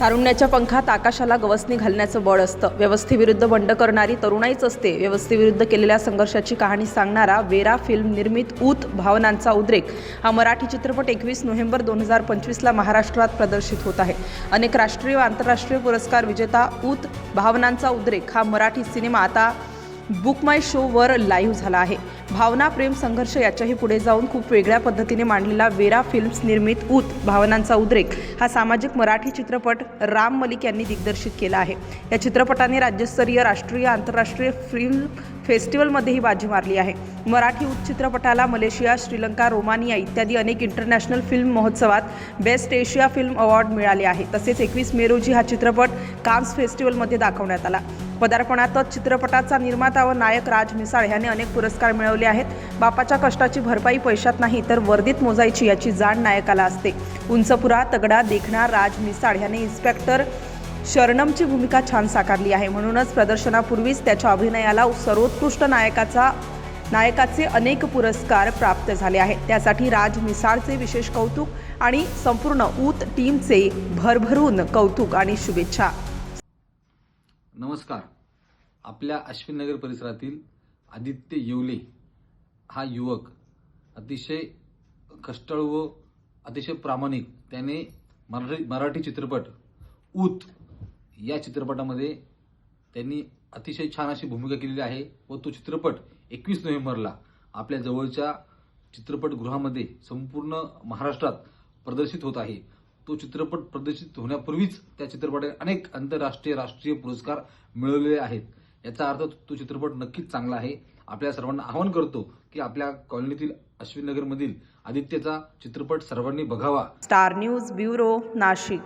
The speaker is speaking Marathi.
तारुण्याच्या पंखात आकाशाला गवसणी घालण्याचं बळ असतं. व्यवस्थेविरुद्ध बंड करणारी तरुणाईच असते. व्यवस्थेविरुद्ध केलेल्या संघर्षाची कहाणी सांगणारा वेरा फिल्म निर्मित ऊत भावनांचा उद्रेक हा मराठी चित्रपट 21 नोव्हेंबर 2025ला महाराष्ट्रात प्रदर्शित होत आहे. अनेक राष्ट्रीय व आंतरराष्ट्रीय पुरस्कार विजेता ऊत भावनांचा उद्रेक हा मराठी सिनेमा आता बुक माय शोवर लाईव्ह झाला आहे. भावना, प्रेम, संघर्ष याच्याही पुढे जाऊन खूप वेगळ्या पद्धतीने मांडलेला वेरा फिल्म्स निर्मित ऊत भावनांचा उद्रेक हा सामाजिक मराठी चित्रपट राम मलिक यांनी दिग्दर्शित केला आहे. या चित्रपटाने राज्यस्तरीय, राष्ट्रीय, आंतरराष्ट्रीय फिल्म फेस्टिवलमध्येही बाजी मारली आहे. मराठी ऊत चित्रपटाला मलेशिया, श्रीलंका, रोमानिया इत्यादी अनेक इंटरनॅशनल फिल्म महोत्सवात बेस्ट एशिया फिल्म अवॉर्ड मिळाले आहे. तसेच 21 मे रोजी हा चित्रपट कान्स फेस्टिवलमध्ये दाखवण्यात आला. पदार्पणातच चित्रपटाचा निर्माता व नायक राज मिसाळ ह्याने अनेक पुरस्कार मिळवले आहेत. बापाच्या कष्टाची भरपाई पैशात नाही तर वर्दीत मोजायची याची जाण नायकाला असते. उंचपुरा तगडा देखणा राज मिसाळ ह्याने इन्स्पेक्टर शरणमची भूमिका छान साकारली आहे. म्हणूनच प्रदर्शनापूर्वीच त्याच्या अभिनयाला सर्वोत्कृष्ट नायकाचे अनेक पुरस्कार प्राप्त झाले आहेत. त्यासाठी राज मिसाळचे विशेष कौतुक आणि संपूर्ण ऊत टीमचे भरभरून कौतुक आणि शुभेच्छा. नमस्कार. आपल्या अश्विननगर परिसरातील आदित्य येवले हा युवक अतिशय कष्टाळू व अतिशय प्रामाणिक. त्याने मराठी चित्रपट ऊत या चित्रपटामध्ये त्यांनी अतिशय छान अशी भूमिका केलेली आहे व तो चित्रपट 21 नोव्हेंबरला आपल्या जवळच्या चित्रपटगृहामध्ये संपूर्ण महाराष्ट्रात प्रदर्शित होत आहे. तो चित्रपट प्रदर्शित होण्यापूर्वीच त्या चित्रपटाने अनेक आंतरराष्ट्रीय, राष्ट्रीय पुरस्कार मिळवलेले आहेत. याचा अर्थ तो चित्रपट नक्कीच चांगला आहे. आपल्या सर्वांना आवाहन करतो की आपल्या कॉलनीतील अश्विननगरमधील आदित्यचा चित्रपट सर्वांनी बघावा. Star news bureau, Nashik.